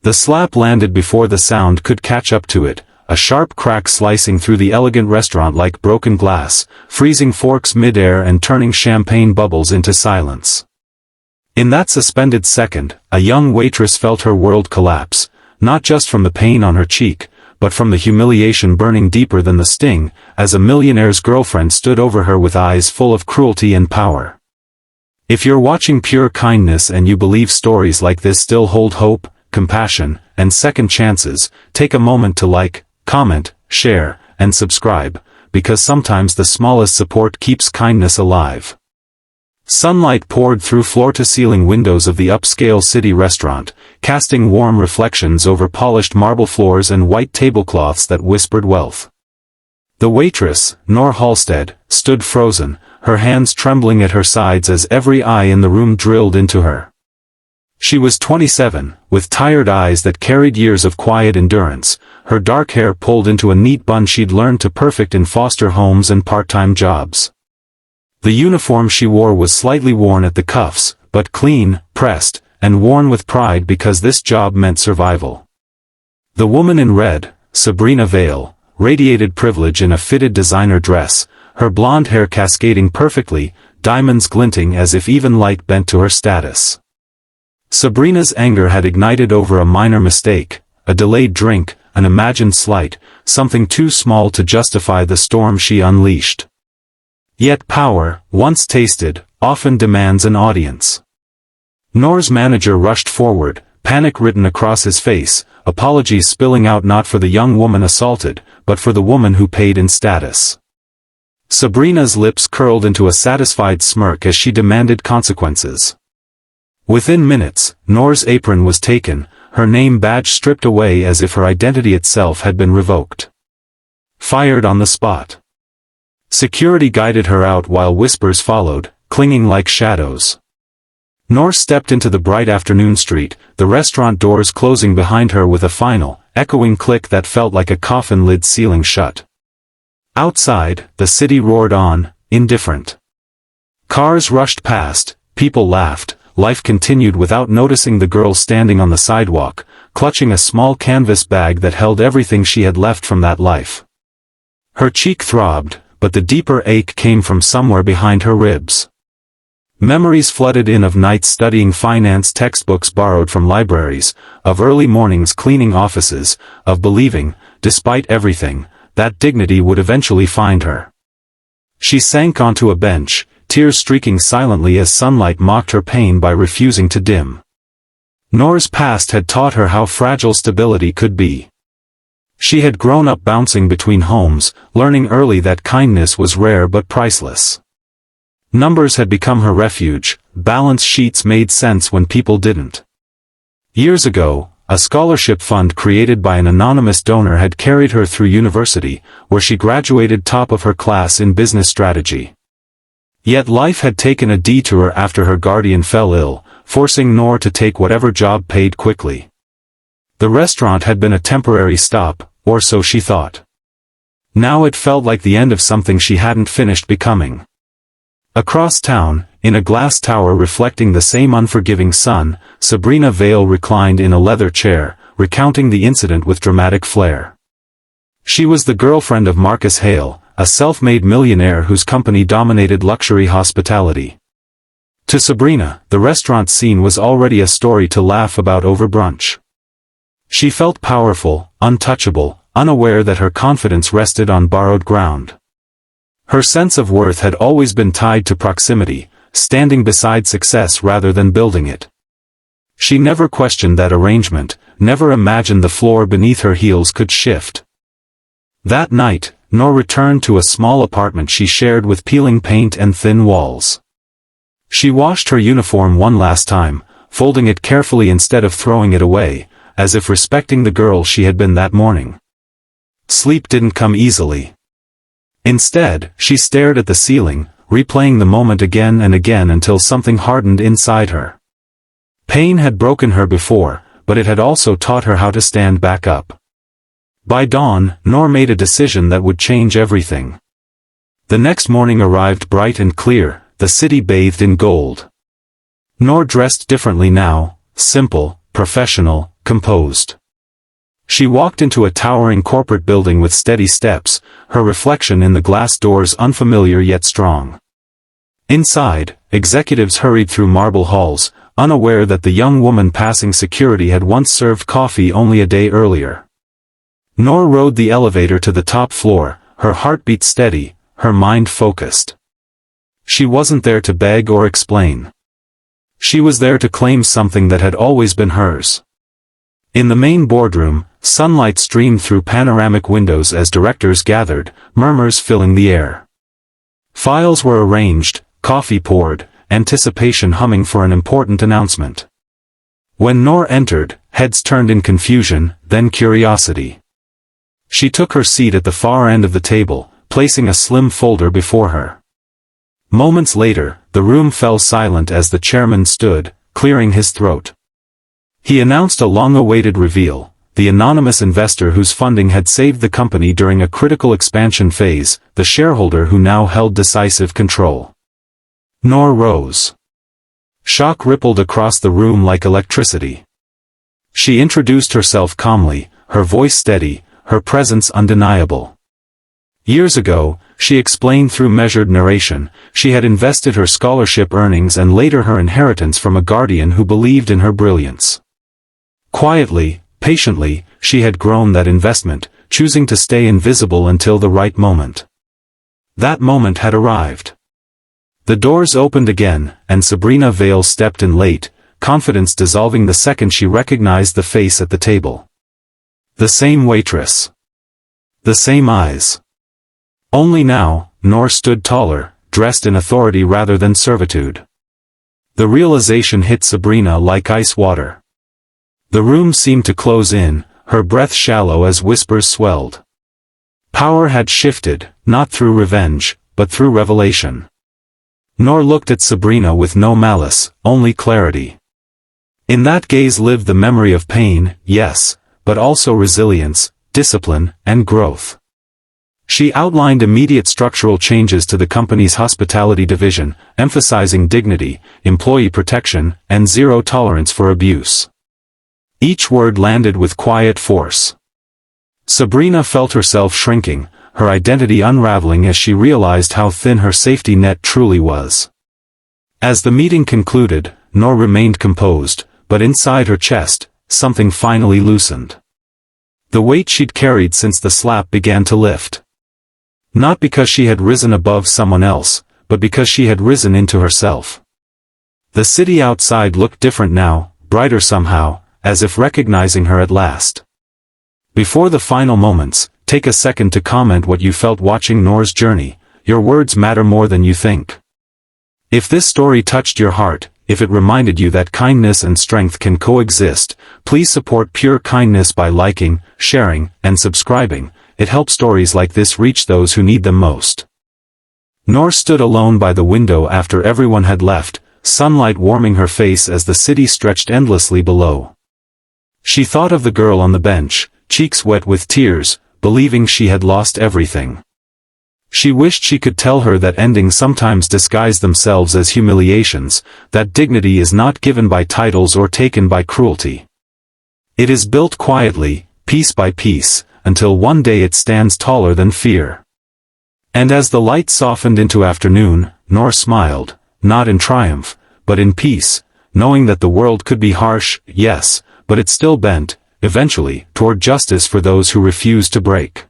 The slap landed before the sound could catch up to it, a sharp crack slicing through the elegant restaurant like broken glass, freezing forks mid-air and turning champagne bubbles into silence. In that suspended second, a young waitress felt her world collapse, not just from the pain on her cheek, but from the humiliation burning deeper than the sting, as a millionaire's girlfriend stood over her with eyes full of cruelty and power. If you're watching Pure Kindness and you believe stories like this still hold hope, compassion, and second chances, take a moment to like, comment, share, and subscribe, because sometimes the smallest support keeps kindness alive. Sunlight poured through floor-to-ceiling windows of the upscale city restaurant, casting warm reflections over polished marble floors and white tablecloths that whispered wealth. The waitress, Nor Halstead, stood frozen, her hands trembling at her sides as every eye in the room drilled into her. She was 27, with tired eyes that carried years of quiet endurance, her dark hair pulled into a neat bun she'd learned to perfect in foster homes and part-time jobs. The uniform she wore was slightly worn at the cuffs, but clean, pressed, and worn with pride because this job meant survival. The woman in red, Sabrina Vale, radiated privilege in a fitted designer dress, her blonde hair cascading perfectly, diamonds glinting as if even light bent to her status. Sabrina's anger had ignited over a minor mistake, a delayed drink, an imagined slight, something too small to justify the storm she unleashed. Yet power, once tasted, often demands an audience. Nor's manager rushed forward, panic written across his face, apologies spilling out not for the young woman assaulted, but for the woman who paid in status. Sabrina's lips curled into a satisfied smirk as she demanded consequences. Within minutes, Nor's apron was taken, her name badge stripped away as if her identity itself had been revoked. Fired on the spot. Security guided her out while whispers followed, clinging like shadows. Nor stepped into the bright afternoon street, the restaurant doors closing behind her with a final, echoing click that felt like a coffin lid sealing shut. Outside, the city roared on, indifferent. Cars rushed past, people laughed, life continued without noticing the girl standing on the sidewalk, clutching a small canvas bag that held everything she had left from that life. Her cheek throbbed, but the deeper ache came from somewhere behind her ribs. Memories flooded in of nights studying finance textbooks borrowed from libraries, of early mornings cleaning offices, of believing, despite everything, that dignity would eventually find her. She sank onto a bench, tears streaking silently as sunlight mocked her pain by refusing to dim. Nor's past had taught her how fragile stability could be. She had grown up bouncing between homes, learning early that kindness was rare but priceless. Numbers had become her refuge, balance sheets made sense when people didn't. Years ago, a scholarship fund created by an anonymous donor had carried her through university, where she graduated top of her class in business strategy. Yet life had taken a detour after her guardian fell ill, forcing Nor to take whatever job paid quickly. The restaurant had been a temporary stop, or so she thought. Now it felt like the end of something she hadn't finished becoming. Across town, in a glass tower reflecting the same unforgiving sun, Sabrina Vale reclined in a leather chair, recounting the incident with dramatic flair. She was the girlfriend of Marcus Hale, a self-made millionaire whose company dominated luxury hospitality. To Sabrina, the restaurant scene was already a story to laugh about over brunch. She felt powerful, untouchable, unaware that her confidence rested on borrowed ground. Her sense of worth had always been tied to proximity, standing beside success rather than building it. She never questioned that arrangement, never imagined the floor beneath her heels could shift. That night, Nor returned to a small apartment she shared with peeling paint and thin walls. She washed her uniform one last time, folding it carefully instead of throwing it away, as if respecting the girl she had been that morning. Sleep didn't come easily. Instead, she stared at the ceiling, replaying the moment again and again until something hardened inside her. Pain had broken her before, but it had also taught her how to stand back up. By dawn, Nor made a decision that would change everything. The next morning arrived bright and clear, the city bathed in gold. Nor dressed differently now, simple, professional, composed. She walked into a towering corporate building with steady steps, her reflection in the glass doors unfamiliar yet strong. Inside, executives hurried through marble halls, unaware that the young woman passing security had once served coffee only a day earlier. Noor rode the elevator to the top floor, her heartbeat steady, her mind focused. She wasn't there to beg or explain. She was there to claim something that had always been hers. In the main boardroom, sunlight streamed through panoramic windows as directors gathered, murmurs filling the air. Files were arranged, coffee poured, anticipation humming for an important announcement. When Noor entered, heads turned in confusion, then curiosity. She took her seat at the far end of the table, placing a slim folder before her. Moments later, the room fell silent as the chairman stood, clearing his throat. He announced a long-awaited reveal, the anonymous investor whose funding had saved the company during a critical expansion phase, the shareholder who now held decisive control. Noor rose. Shock rippled across the room like electricity. She introduced herself calmly, her voice steady, her presence undeniable. Years ago, she explained through measured narration, she had invested her scholarship earnings and later her inheritance from a guardian who believed in her brilliance. Quietly, patiently, she had grown that investment, choosing to stay invisible until the right moment. That moment had arrived. The doors opened again, and Sabrina Vale stepped in late, confidence dissolving the second she recognized the face at the table. The same waitress. The same eyes. Only now, Noor stood taller, dressed in authority rather than servitude. The realization hit Sabrina like ice water. The room seemed to close in, her breath shallow as whispers swelled. Power had shifted, not through revenge, but through revelation. Noor looked at Sabrina with no malice, only clarity. In that gaze lived the memory of pain, yes, but also resilience, discipline, and growth. She outlined immediate structural changes to the company's hospitality division, emphasizing dignity, employee protection, and zero tolerance for abuse. Each word landed with quiet force. Sabrina felt herself shrinking, her identity unraveling as she realized how thin her safety net truly was. As the meeting concluded, Noor remained composed, but inside her chest, something finally loosened. The weight she'd carried since the slap began to lift. Not because she had risen above someone else, but because she had risen into herself. The city outside looked different now, brighter somehow, as if recognizing her at last. Before the final moments, take a second to comment what you felt watching Noor's journey. Your words matter more than you think. If this story touched your heart, if it reminded you that kindness and strength can coexist, please support Pure Kindness by liking, sharing, and subscribing. It helps stories like this reach those who need them most. Noor stood alone by the window after everyone had left, sunlight warming her face as the city stretched endlessly below. She thought of the girl on the bench, cheeks wet with tears, believing she had lost everything. She wished she could tell her that endings sometimes disguise themselves as humiliations, that dignity is not given by titles or taken by cruelty. It is built quietly, piece by piece, until one day it stands taller than fear. And as the light softened into afternoon, Noor smiled, not in triumph, but in peace, knowing that the world could be harsh, yes, but it still bent, eventually, toward justice for those who refused to break.